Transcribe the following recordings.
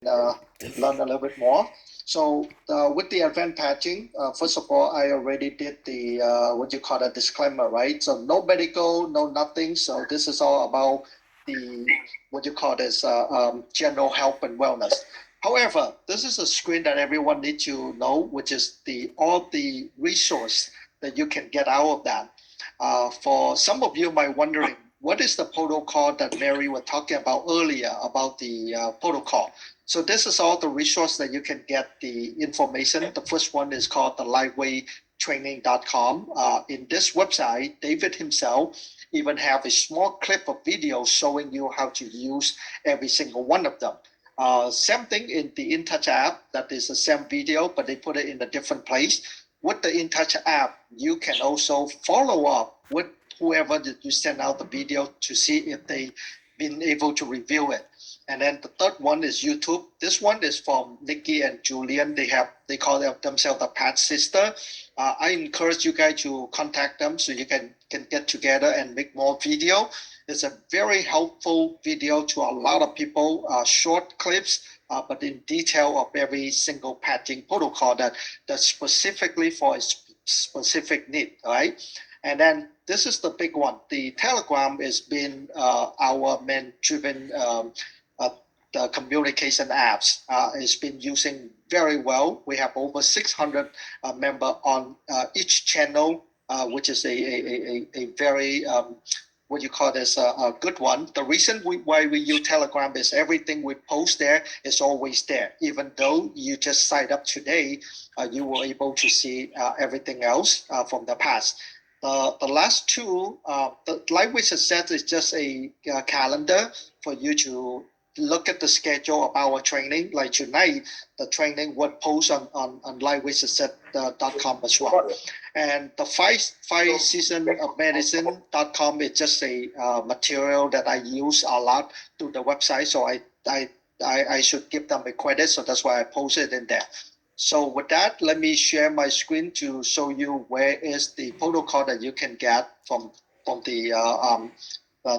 uh, learn a little bit more. So with the advanced patching, first of all, I already did the what you call a disclaimer, right? So no medical, no nothing. So this is all about the what you call this general health and wellness. However, this is a screen that everyone needs to know, which is the all the resource that you can get out of that. For some of you might wondering, what is the protocol that Mary was talking about earlier about the protocol? So this is all the resource that you can get the information. The first one is called the livewavetraining.com. In this website, David himself even have a small clip of video showing you how to use every single one of them. Same thing in the InTouch app, that is the same video, but they put it in a different place. With the InTouch app, you can also follow up with whoever that you send out the video to see if they've been able to review it. And then the third one is YouTube. This one is from Nikki and Julian. They call themselves the Pat Sister. I encourage you guys to contact them so you can get together and make more video. It's a very helpful video to a lot of people, short clips, but in detail of every single patching protocol that's specifically for a specific need, right? And then this is the big one. The Telegram has been our main driven the communication apps. It's been using very well. We have over 600 members on each channel, which is a very what you call this a good one. The reason why we use Telegram is everything we post there is always there. Even though you just signed up today, you were able to see everything else from the past. The last two, the Lifewave Success is just a calendar for you to look at the schedule of our training. Like tonight, the training would post on livewavesuccess.com as well. And the five season of medicine.com is just a material that I use a lot through the website. So I should give them a credit. So that's why I posted in there. So with that, let me share my screen to show you where is the protocol that you can get from the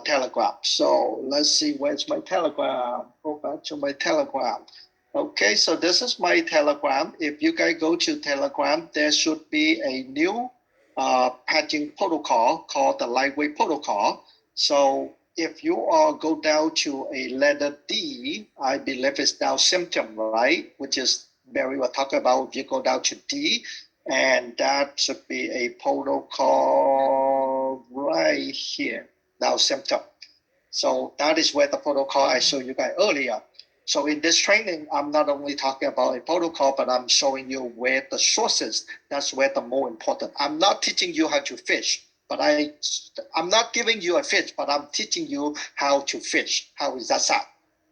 Telegram. So let's see, where's my Telegram? Go back to my Telegram. Okay, so this is my Telegram. If you guys go to Telegram, there should be a new patching protocol called the Lifewave protocol. So if you all go down to a letter D, I believe it's now symptom, right? Which is Mary will talk about. If you go down to D, and that should be a protocol right here. Now symptom. So that is where the protocol I showed you guys earlier. So in this training, I'm not only talking about a protocol, but I'm showing you where the sources. That's where the more important. I'm not teaching you how to fish, but I'm not giving you a fish, but I'm teaching you how to fish. How is that sound?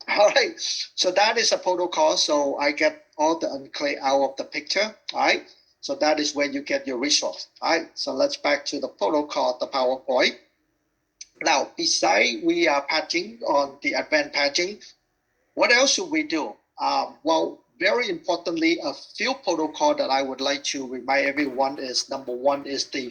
All right. So that is a protocol. So I get all the unclay out of the picture. All right. So that is where you get your resource. All right. So let's back to the protocol, the PowerPoint. Now, beside we are patching on the advanced patching, what else should we do? Well, very importantly, a few protocol that I would like to remind everyone is number one is the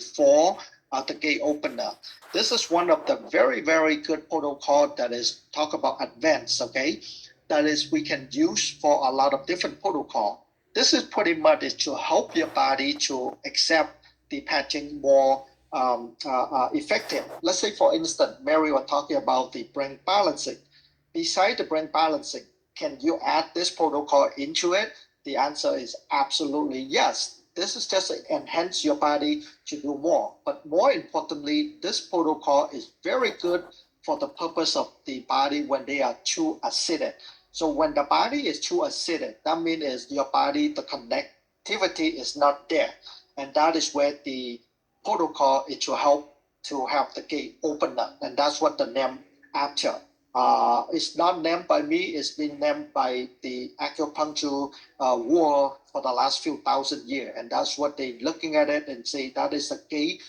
gate opener. This is one of the very, very good protocol that is talk about advanced, okay? That is we can use for a lot of different protocol. This is pretty much is to help your body to accept the patching more effective. Let's say, for instance, Mary was talking about the brain balancing. Beside the brain balancing, can you add this protocol into it? The answer is absolutely yes. This is just to enhance your body to do more. But more importantly, this protocol is very good for the purpose of the body when they are too acidic. So when the body is too acidic, that means your body, the connectivity is not there. And that is where the protocol is to help to have the gate opener. And that's what the name after. It's not named by me, it's been named by the acupuncture world for the last few thousand years. And that's what they're looking at it and say that is a gate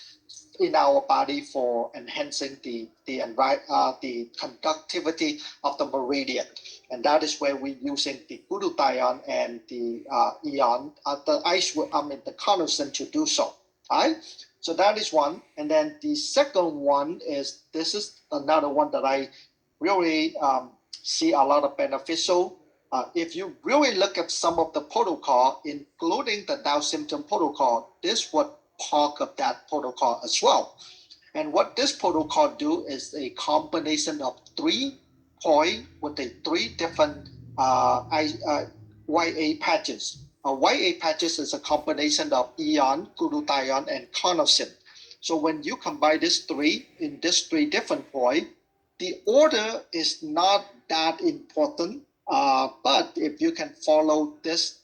in our body for enhancing the conductivity of the meridian. And that is where we're using the glutathione and the ion, the carnosine to do so. All right? So that is one. And then the second one is, this is another one that I really see a lot of beneficial If you really look at some of the protocol, including the Down symptom protocol, this would part of that protocol as well. And what this protocol do is a combination of 3 point with the 3 different YA patches. YA patches is a combination of eon, glutathione, and carnosine. So when you combine these three in these 3 different points, the order is not that important, but if you can follow this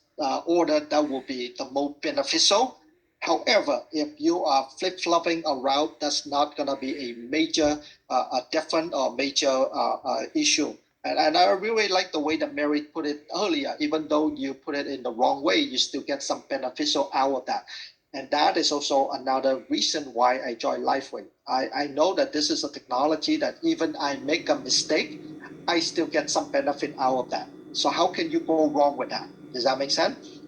order, that will be the most beneficial. However, if you are flip-flopping around, that's not going to be a major different or major issue. And I really like the way that Mary put it earlier. Even though you put it in the wrong way, you still get some beneficial out of that. And that is also another reason why I joined Lifewave. I know that this is a technology that even I make a mistake, I still get some benefit out of that. So how can you go wrong with that? Does that make sense?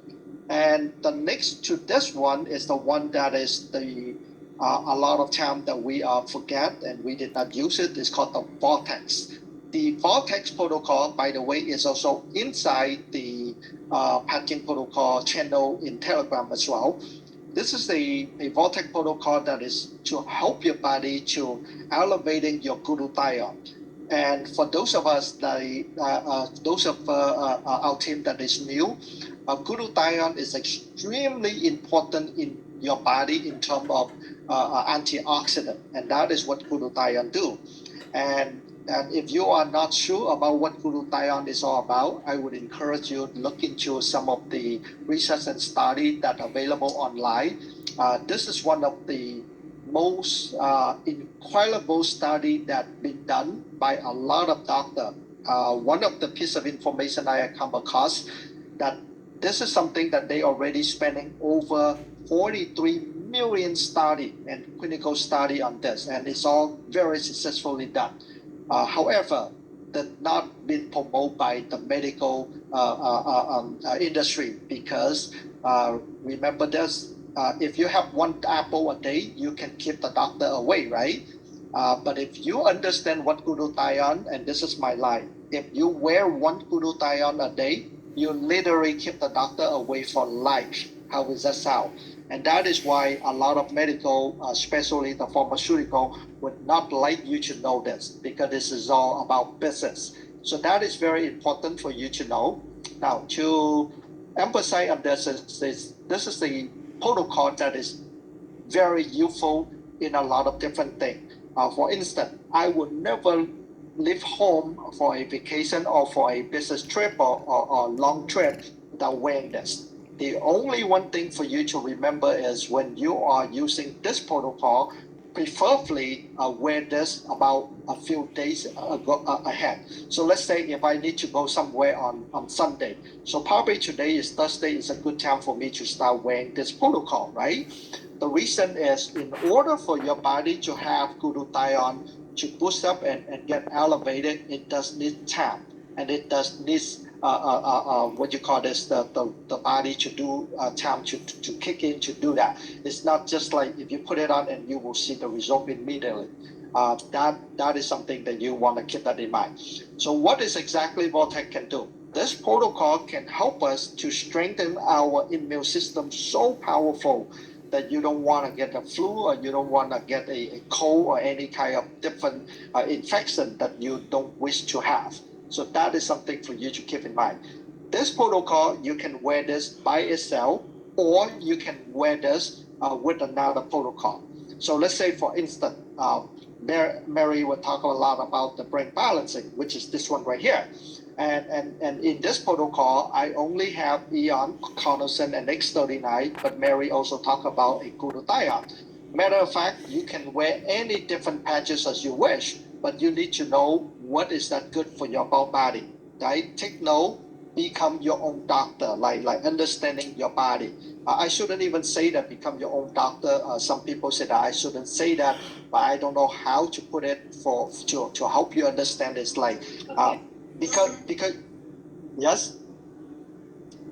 And the next to this one is the one that is the a lot of time that we forget and we did not use it. It's called the Vortex. The Vortex protocol, by the way, is also inside the patching protocol channel in Telegram as well. This is a Vortex protocol that is to help your body to elevating your glutathione. And for those of us that, those of our team that is new, glutathione is extremely important in your body in terms of antioxidant, and that is what glutathione do. And if you are not sure about what glutathione is all about, I would encourage you to look into some of the research and study that are available online. This is one of the most incredible study that been done by a lot of doctors. One of the piece of information I have come across that this is something that they already spending over 43 million study and clinical study on this, and it's all very successfully done. However, that not been promoted by the medical industry because remember this, if you have one apple a day, you can keep the doctor away, right? But if you understand what glutathione, and this is my line, if you wear one glutathione a day, you literally keep the doctor away for life. How does that sound? And that is why a lot of medical, especially the pharmaceutical, would not like you to know this because this is all about business. So that is very important for you to know. Now, to emphasize on this is the protocol that is very useful in a lot of different things. For instance, I would never leave home for a vacation or for a business trip or long trip without wearing this. The only one thing for you to remember is when you are using this protocol, preferably wear this about a few days ahead. So let's say if I need to go somewhere on Sunday, so probably today is Thursday is a good time for me to start wearing this protocol, right? The reason is in order for your body to have glutathione to boost up and get elevated, it does need time, and it does need what you call this, the body to do time to kick in to do that. It's not just like if you put it on and you will see the result immediately. That is something that you want to keep that in mind. So what is exactly Vortex can do? This protocol can help us to strengthen our immune system so powerful that you don't want to get a flu or you don't want to get a cold or any kind of different infection that you don't wish to have. So that is something for you to keep in mind. This protocol, you can wear this by itself or you can wear this with another protocol. So let's say, for instance, Mary will talk a lot about the brain balancing, which is this one right here. And in this protocol, I only have eon, carnosine, and X39, but Mary also talked about a glutathione. Matter of fact, you can wear any different patches as you wish, but you need to know what is that good for your body, right? Take note, become your own doctor, like understanding your body. I shouldn't even say that become your own doctor. Some people say that I shouldn't say that, but I don't know how to put it to help you understand. It's like because yes,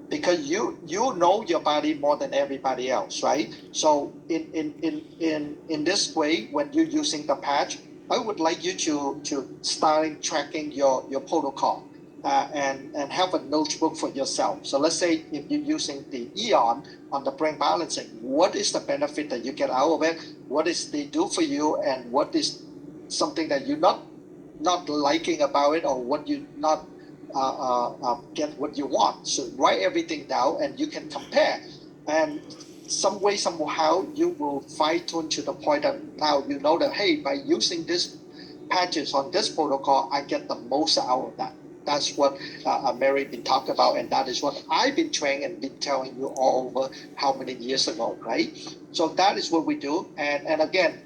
because you know your body more than everybody else, right? So in this way, when you're using the patch, I would like you to start tracking your protocol. and have a notebook for yourself. So let's say if you're using the Eon on the brain balancing, what is the benefit that you get out of it? What is they do for you, and what is something that you're not liking about it, or what you not get what you want. So write everything down, and you can compare. And some way, somehow, you will fine tune to the point that now you know that, hey, by using this patches on this protocol, I get the most out of that. That's what Mary been talking about, and that is what I've been training and been telling you all over how many years ago, right? So that is what we do. And again,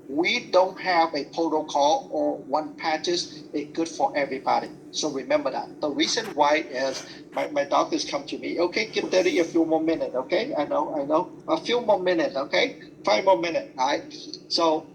we don't have a protocol or one patches is good for everybody. So remember that. The reason why is my doctors come to me, okay, give Daddy a few more minutes, okay? I know. A few more minutes, okay? 5 more minutes, right? So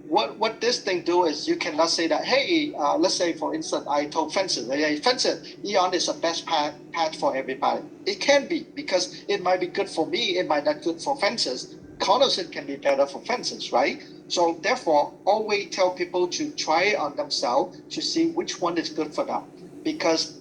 what this thing do is you cannot say that, hey, let's say for instance, I told Fences, hey, Fences, Eon is the best patch for everybody. It can be, because it might be good for me, it might not good for Fences. Cognizant can be better for Fences, right? So therefore, always tell people to try it on themselves to see which one is good for them. Because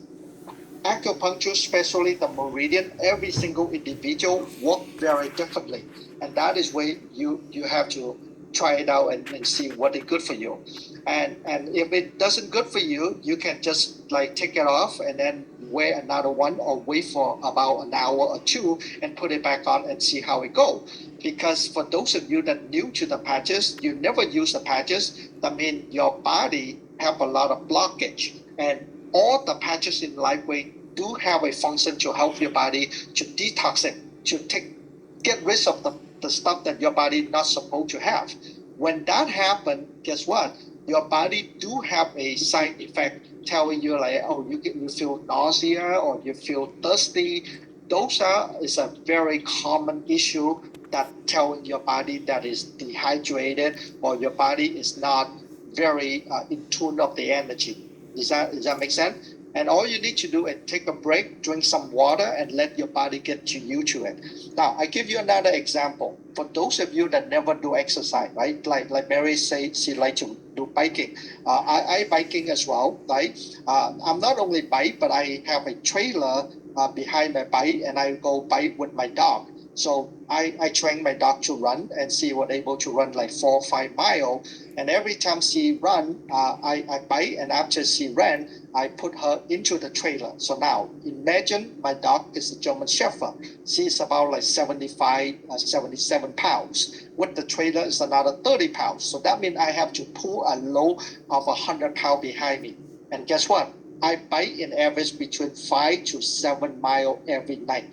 acupuncture, especially the meridian, every single individual work very differently. And that is where you have to try it out and see what is good for you. And if it doesn't good for you, you can just like take it off and then wear another one, or wait for about an hour or two and put it back on and see how it goes. Because for those of you that new to the patches, you never use the patches, that means your body have a lot of blockage. And all the patches in Lifewave do have a function to help your body to detox it, to get rid of the stuff that your body not supposed to have. When that happens, guess what? Your body do have a side effect telling you like, oh, you feel nausea or you feel thirsty. Those is a very common issue that telling your body that is dehydrated, or your body is not very in tune of the energy. Does that make sense? And all you need to do is take a break, drink some water, and let your body get to used to it. Now, I give you another example. For those of you that never do exercise, right? Like Mary said, she like to do biking. I biking as well, right? I'm not only bike, but I have a trailer behind my bike, and I go bike with my dog. So I train my dog to run, and she was able to run like 4 or 5 miles. And every time she run, I bite, and after she ran, I put her into the trailer. So now imagine my dog is a German Shepherd. She's about like 75, 77 pounds. With the trailer is another 30 pounds. So that means I have to pull a load of 100 pounds behind me. And guess what? I bike in average between 5 to 7 miles every night.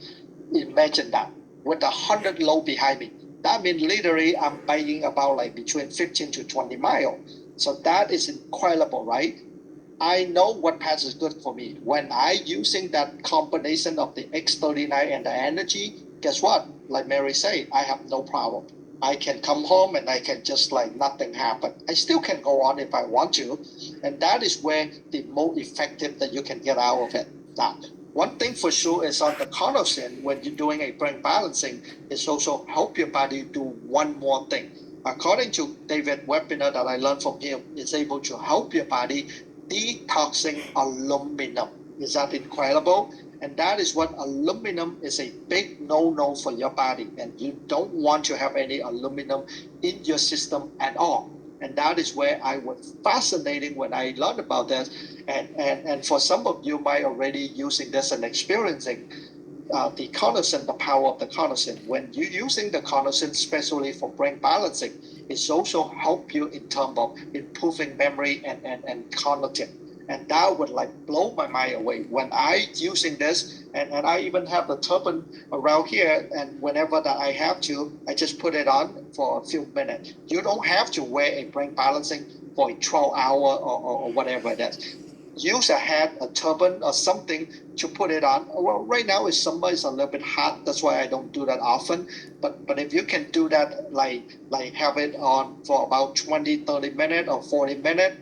Imagine that, with 100 load behind me. That means literally I'm biking about like between 15 to 20 miles. So that is incredible, right? I know what path is good for me. When I using that combination of the X39 and the energy, guess what? Like Mary said, I have no problem. I can come home and I can just like nothing happen. I still can go on if I want to. And that is where the most effective that you can get out of it. Now, one thing for sure is on the cognizant, when you're doing a brain balancing, is also help your body do one more thing. According to David webinar that I learned from him, is able to help your body detoxing aluminum. Is that incredible? And that is what aluminum is a big no-no for your body. And you don't want to have any aluminum in your system at all. And that is where I was fascinating when I learned about that. And for some of you might already using this and experiencing the cognizant, the power of the cognizant. When you're using the cognizant, especially for brain balancing, it's also help you in terms of improving memory and cognitive. And that would like blow my mind away when I using this, and I even have the turban around here, and whenever that I have to, I just put it on for a few minutes. You don't have to wear a brain balancing for a 12 hour or whatever it is. Use a hat, a turban, or something to put it on. Well, right now it's summer, it's a little bit hot. That's why I don't do that often. But if you can do that, like have it on for about 20, 30 minutes or 40 minutes.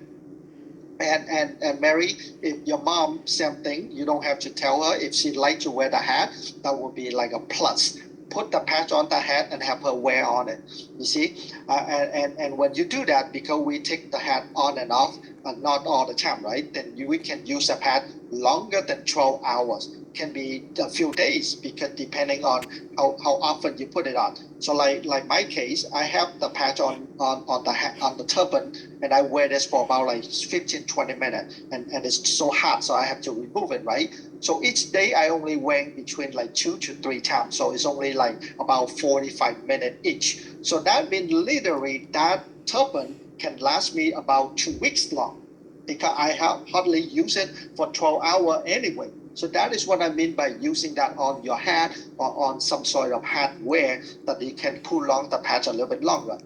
And Mary, if your mom, same thing, you don't have to tell her. If she like to wear the hat, that would be like a plus. Put the patch on the hat and have her wear on it. You see, and when you do that, because we take the hat on and off, not all the time, right? Then we can use a pad longer than 12 hours. Can be a few days because depending on how often you put it on. So like my case, I have the patch on the turban and I wear this for about like 15-20 minutes and it's so hot so I have to remove it, right? So each day I only wear between like 2 to 3 times. So it's only like about 45 minutes each. So that means literally that turban can last me about 2 weeks long because I have hardly use it for 12 hours anyway. So that is what I mean by using that on your hat or on some sort of hat wear that you can pull on the patch a little bit longer.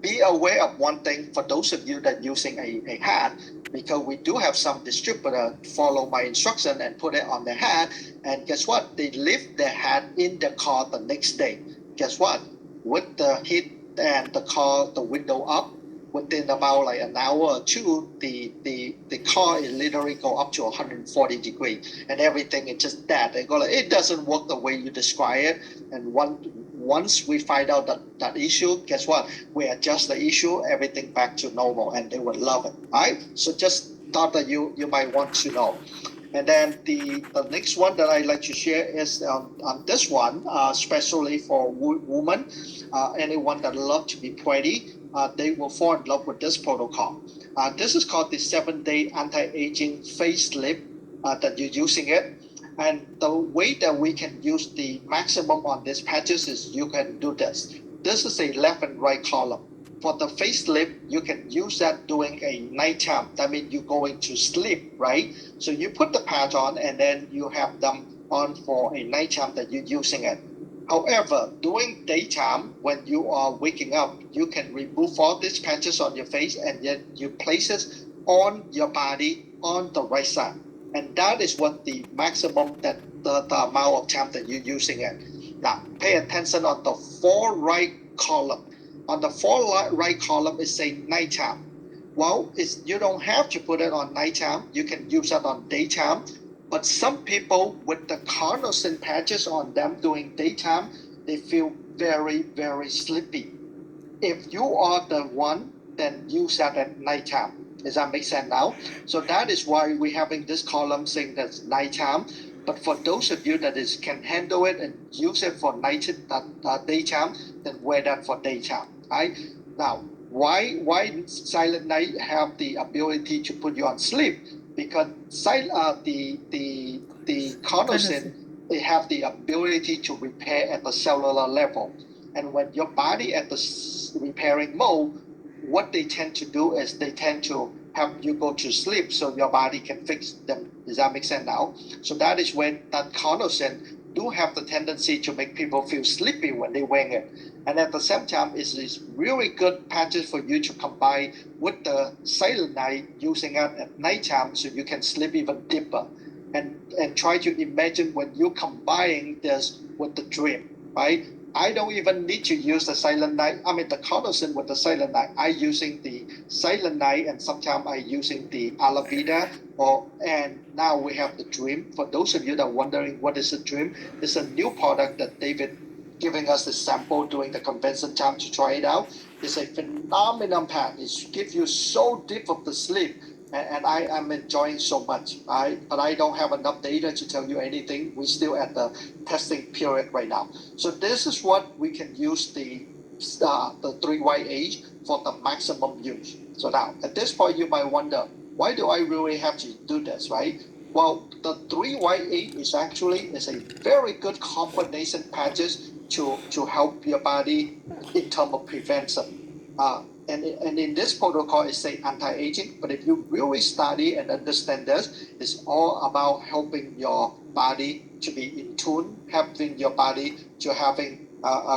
Be aware of one thing for those of you that using a hat, because we do have some distributor follow my instruction and put it on their hat, and guess what? They leave their hat in the car the next day. Guess what? With the heat and the car, the window up, within about like an hour or two, the car is literally go up to 140 degrees and everything is just dead. They go like, it doesn't work the way you describe it. And once we find out that issue, guess what? We adjust the issue, everything back to normal, and they would love it. Right? So just thought that you might want to know. And then the next one that I like to share is on this one, especially for women, anyone that love to be pretty, they will fall in love with this protocol. This is called the 7-day anti-aging facelift that you're using it. And the way that we can use the maximum on these patches is you can do this. This is a left and right column. For the facelift, you can use that during a nighttime. That means you're going to sleep, right? So you put the patch on and then you have them on for a nighttime that you're using it. However, during daytime, when you are waking up, you can remove all these patches on your face and then you place it on your body on the right side. And that is what the maximum that the amount of time that you're using it. Now, pay attention on the far right column. On the far right column, it says nighttime. Well, you don't have to put it on nighttime. You can use it on daytime. But some people with the carnosine patches on them during daytime, they feel very, very sleepy. If you are the one, then use that at nighttime. Does that make sense now? So that is why we're having this column saying that's nighttime. But for those of you that can handle it and use it for daytime, then wear that for daytime. Right? Now, why silent night have the ability to put you on sleep? Because the carnosine, they have the ability to repair at the cellular level. And when your body at the repairing mode, what they tend to do is they tend to help you go to sleep so your body can fix them. Does that make sense now? So that is when that carnosine do have the tendency to make people feel sleepy when they wear it. And at the same time, it's really good patches for you to combine with the silent night, using it at nighttime so you can sleep even deeper. And try to imagine when you combine this with the dream, right? I don't even need to use the silent night. I mean, the carnosine with the silent night. I using the silent night, and sometimes I using the Alavida. And now we have the dream. For those of you that are wondering what is a dream, it's a new product that David giving us the sample during the convention time to try it out. It's a phenomenal pack. It gives you so deep of the sleep. And I am enjoying so much. But I don't have enough data to tell you anything. We're still at the testing period right now. So this is what we can use the 3YH for the maximum use. So now, at this point, you might wonder, why do I really have to do this, right? Well, the 3YH is a very good combination patches to help your body in terms of prevention. And in this protocol, it says anti-aging, but if you really study and understand this, it's all about helping your body to be in tune, helping your body to having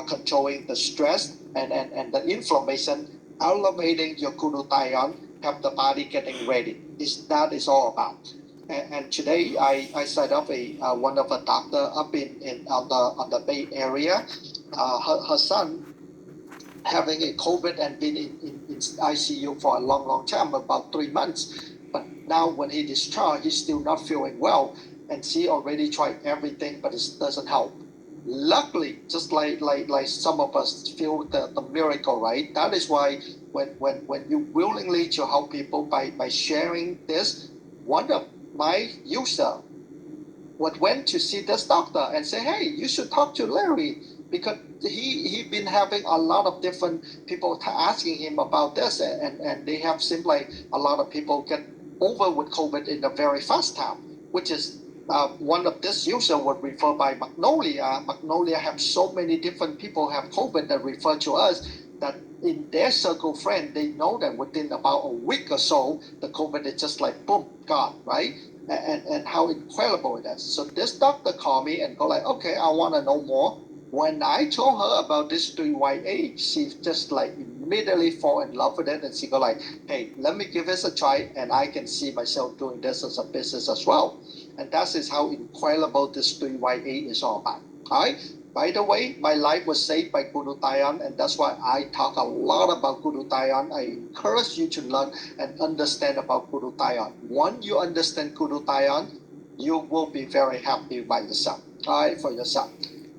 controlling the stress and the inflammation, elevating your glutathione, help the body getting ready. That is all about. And today I set up one of a doctor up on the Bay Area. Her son having a COVID and been in ICU for a long time, about 3 months. But now when he discharged, he's still not feeling well. And she already tried everything, but it doesn't help. Luckily, just like some of us feel the miracle, right? That is why when you willingly to help people by sharing this. One of my user went to see this doctor and say, hey, you should talk to Larry because he been having a lot of different people asking him about this, and they have seemed like a lot of people get over with COVID in a very fast time, which is one of this user would refer by Magnolia. Magnolia have so many different people have COVID that refer to us that in their circle friend, they know that within about a week or so, the COVID is just like boom, gone, right? And how incredible it is. So this doctor called me and go like, okay, I want to know more. When I told her about this 3YA, she just like immediately fall in love with it, and she go like, hey, let me give this a try, and I can see myself doing this as a business as well. And that is how incredible this 3YA is all about. All right. By the way, my life was saved by Guru Tayan, and that's why I talk a lot about Guru Tayan. I encourage you to learn and understand about Guru Tayan. Once you understand Guru Tayan, you will be very happy by yourself, all right, for yourself.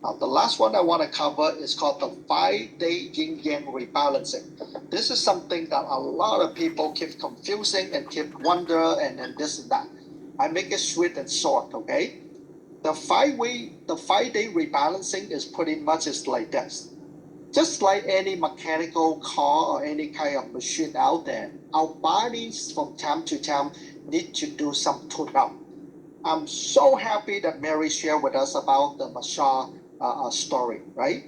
Now, the last one I want to cover is called the 5-day yin-yang rebalancing. This is something that a lot of people keep confusing and keep wonder and this and that. I make it sweet and short, okay? The 5-day rebalancing is pretty much is like this. Just like any mechanical car or any kind of machine out there, our bodies from time to time need to do some tune-up. I'm so happy that Mary shared with us about the massage story, right?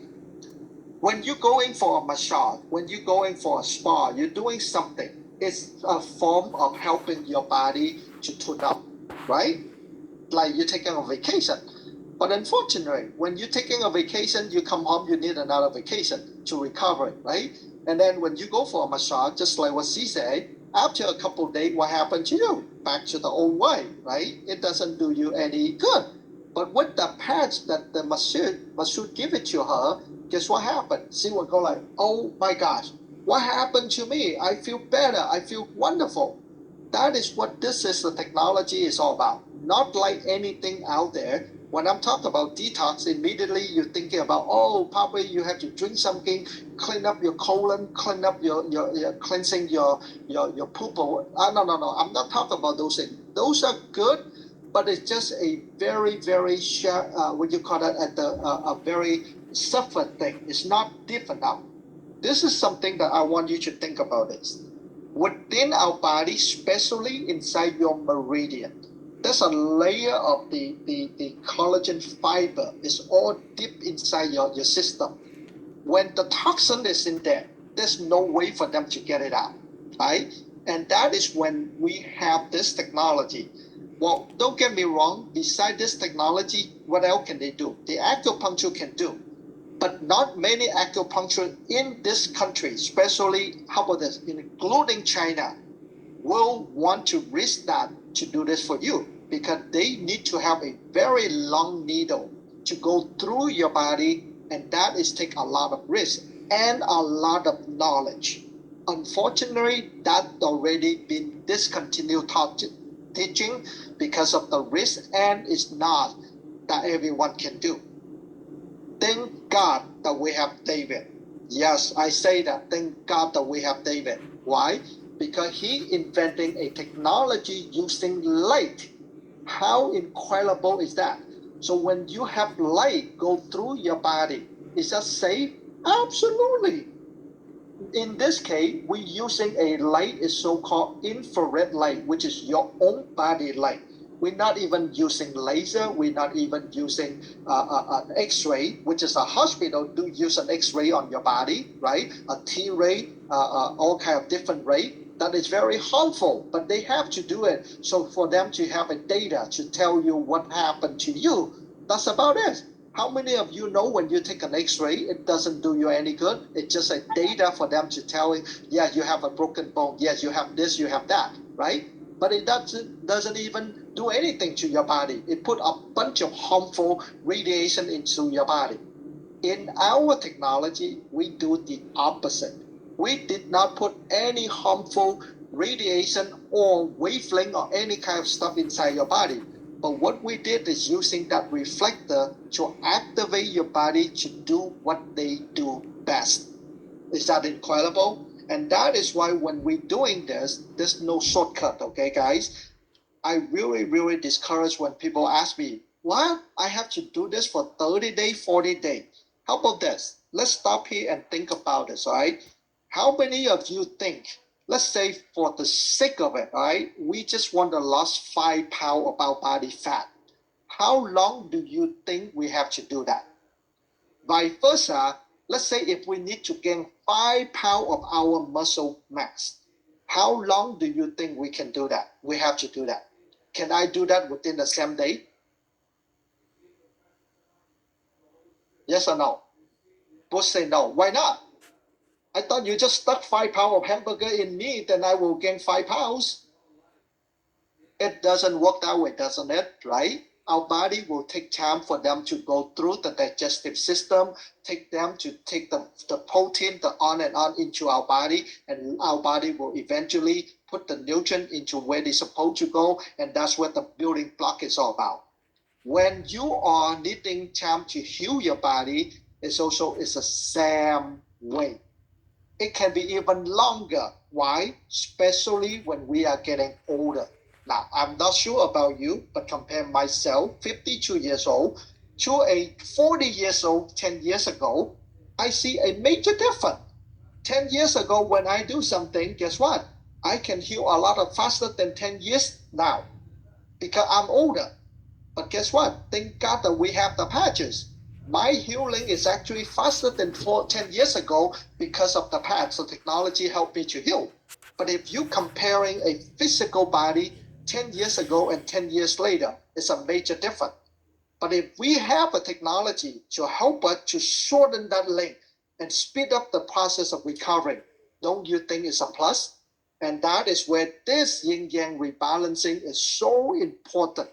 When you're going for a massage, when you're going for a spa, you're doing something. It's a form of helping your body to tune up, right? Like you're taking a vacation. But unfortunately, when you're taking a vacation, you come home, you need another vacation to recover, right? And then when you go for a massage, just like what she said, after a couple of days, what happened to you? Back to the old way, right? It doesn't do you any good. But with the patch that the masseuse give it to her, guess what happened? She will go like, oh my gosh, what happened to me? I feel better. I feel wonderful. That is what this is, the technology is all about. Not like anything out there. When I'm talking about detox, immediately you're thinking about, oh, probably you have to drink something, clean up your colon, clean up your cleansing your poop. No. I'm not talking about those things. Those are good, but it's just a very, very what you call that, at the a very suffered thing. It's not deep enough. This is something that I want you to think about. This within our body, especially inside your meridian. There's a layer of the collagen fiber. It's all deep inside your system. When the toxin is in there, there's no way for them to get it out, right? And that is when we have this technology. Well, don't get me wrong, beside this technology, what else can they do? The acupuncture can do. But not many acupuncture in this country, especially, how about this, including China, will want to risk that to do this for you, because they need to have a very long needle to go through your body, and that is take a lot of risk and a lot of knowledge. Unfortunately, that already been discontinued teaching because of the risk, and it's not that everyone can do. Thank God that we have David. Yes, I say that. Thank God that we have David. Why? Because he invented a technology using light. How incredible is that? So when you have light go through your body, is that safe? Absolutely. In this case, we're using a light, is so-called infrared light, which is your own body light. We're not even using laser. We're not even using an X-ray, which is a hospital do use an X-ray on your body, right? A T-ray, all kind of different ray. That is very harmful, but they have to do it. So for them to have a data to tell you what happened to you, that's about it. How many of you know when you take an X-ray, it doesn't do you any good? It's just a data for them to tell you, yeah, you have a broken bone. Yes, you have this, you have that, right? But it doesn't even do anything to your body. It put a bunch of harmful radiation into your body. In our technology, we do the opposite. We did not put any harmful radiation or wavelength or any kind of stuff inside your body. But what we did is using that reflector to activate your body to do what they do best. Is that incredible? And that is why when we're doing this, there's no shortcut, okay, guys? I really, really discourage when people ask me, what? I have to do this for 30 days, 40 days. How about this? Let's stop here and think about this, all right? How many of you think, let's say for the sake of it, all right, we just want to lose 5 pounds of our body fat. How long do you think we have to do that? Vice versa, let's say if we need to gain 5 pounds of our muscle mass, how long do you think we can do that? We have to do that. Can I do that within the same day? Yes or no? Both say no. Why not? I thought you just stuck 5 pounds of hamburger in me, then I will gain 5 pounds. It doesn't work that way, doesn't it? Right? Our body will take time for them to go through the digestive system, take them to take the protein, the on and on into our body, and our body will eventually put the nutrient into where they're supposed to go, and that's what the building block is all about. When you are needing time to heal your body, it's the same way. It can be even longer. Why? Especially when we are getting older. Now, I'm not sure about you, but compare myself, 52 years old, to a 40 years old 10 years ago, I see a major difference. 10 years ago, when I do something, guess what? I can heal a lot faster than 10 years now because I'm older. But guess what? Thank God that we have the patches. My healing is actually faster than 10 years ago because of the patch. So technology helped me to heal. But if you're comparing a physical body 10 years ago and 10 years later, it's a major difference. But if we have a technology to help us to shorten that link and speed up the process of recovering, don't you think it's a plus? And that is where this yin-yang rebalancing is so important.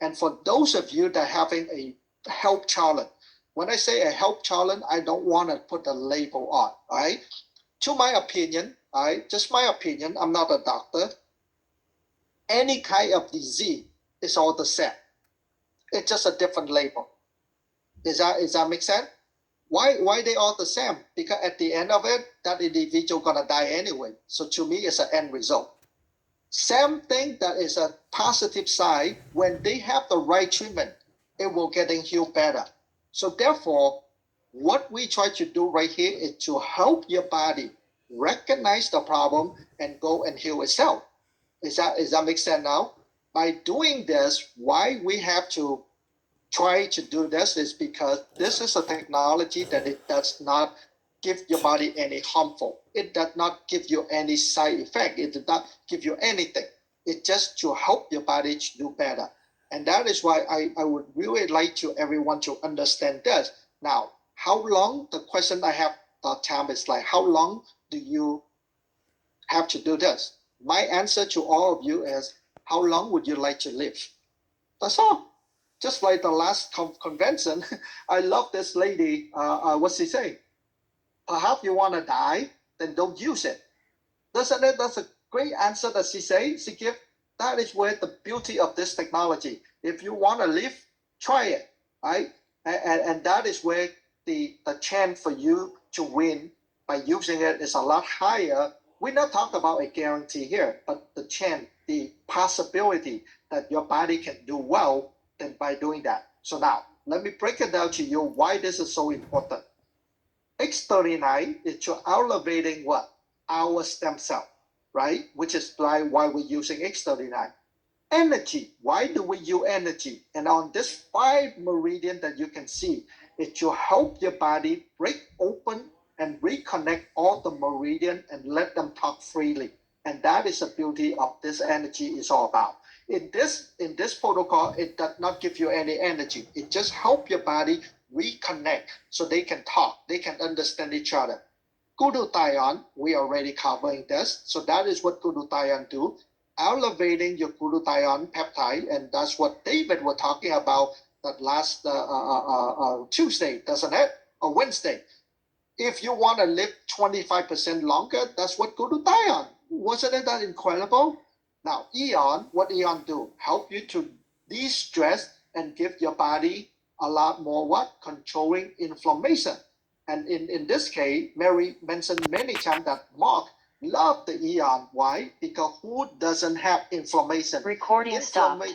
And for those of you that are having a health challenge, when I say a health challenge, I don't want to put a label on, all right? To my opinion, all right, just my opinion, I'm not a doctor. Any kind of disease is all the same. It's just a different label. Is that make sense? Why they all the same? Because at the end of it, that individual gonna die anyway. So to me, it's an end result. Same thing that is a positive side, when they have the right treatment, it will getting healed better. So therefore, what we try to do right here is to help your body recognize the problem and go and heal itself. Is that make sense now? By doing this, why we have to try to do this is because this is a technology that it does not give your body any harmful. It does not give you any side effect. It does not give you anything. It's just to help your body to do better. And that is why I would really like to everyone to understand this. Now, how long, the question I have time is like, how long do you have to do this? My answer to all of you is, how long would you like to live? That's all. Just like the last convention, I love this lady. What's she say? Perhaps you want to die, then don't use it. Doesn't it? That's a great answer that she say. She give. That is where the beauty of this technology. If you want to live, try it, right? And that is where the chance for you to win by using it is a lot higher. We're not talking about a guarantee here, but the chance, the possibility that your body can do well than by doing that. So now, let me break it down to you why this is so important. X39 is to elevating what? Our stem cell, right? Which is why we're using X39. Energy, why do we use energy? And on this 5 meridian that you can see, it to help your body break open and reconnect all the meridian and let them talk freely. And that is the beauty of this energy is all about. In this protocol, it does not give you any energy. It just help your body reconnect so they can talk, they can understand each other. Glutathione, we already covering this. So that is what glutathione do, elevating your glutathione peptide, and that's what David was talking about that last Tuesday, doesn't it? Or Wednesday. If you want to live 25% longer, that's what glutathione. Wasn't it that incredible? Now, Eon, what Eon do? Help you to de-stress and give your body a lot more what? Controlling inflammation. And in this case, Mary mentioned many times that Mark loved the Eon. Why? Because who doesn't have inflammation? Recording stopped.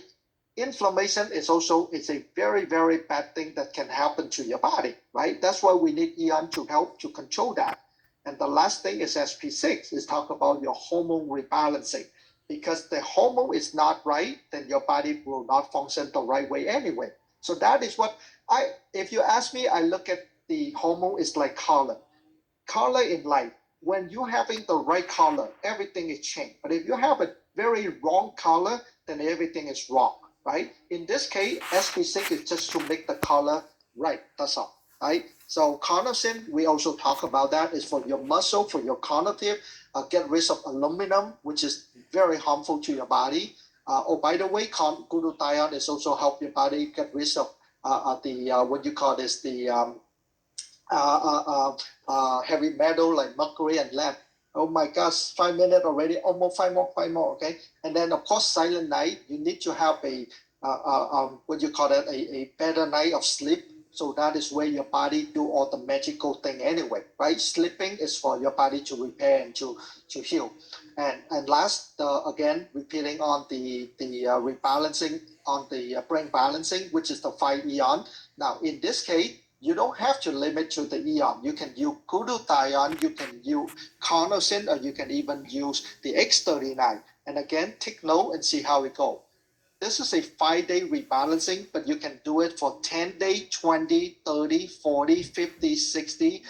Inflammation is also a very, very bad thing that can happen to your body, right? That's why we need Eon to help to control that. And the last thing is SP6, is talk about your hormone rebalancing. Because the hormone is not right, then your body will not function the right way anyway. So that is what if you ask me, I look at the hormone is like color. Color in life, when you're having the right color, everything is changed. But if you have a very wrong color, then everything is wrong, right? In this case, SP6 is just to make the color right. That's all, right? So carnosine, we also talk about that, is for your muscle, for your cognitive, get rid of aluminum, which is very harmful to your body. Oh, by the way, glutathione is also help your body get rid of the what you call this, the heavy metal like mercury and lead. Oh my gosh, 5 minutes already, almost five more, okay? And then of course, silent night, you need to have a, what you call it, a better night of sleep. So that is where your body do all the magical thing anyway, right? Sleeping is for your body to repair and to heal. And last, again, repeating on the rebalancing, on the brain balancing, which is the 5 Eon. Now, in this case, you don't have to limit to the Eon. You can use glutathione, you can use carnosine, or you can even use the X39. And again, take note and see how it goes. This is a 5-day rebalancing, but you can do it for 10 days, 20, 30, 40, 50, 60,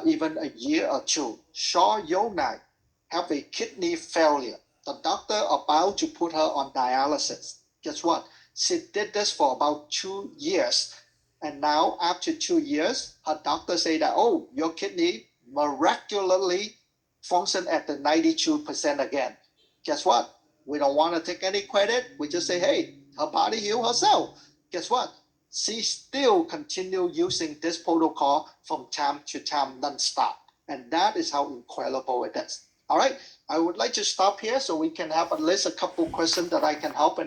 even a year or two. Shaw Yonai have a kidney failure. The doctor about to put her on dialysis. Guess what? She did this for about 2 years. And now, after 2 years, her doctor say that, oh, your kidney miraculously function at the 92% again. Guess what? We don't want to take any credit. We just say, hey, her body healed herself. Guess what? She still continue using this protocol from time to time non-stop. And that is how incredible it is. All right. I would like to stop here so we can have at least a couple questions that I can help. And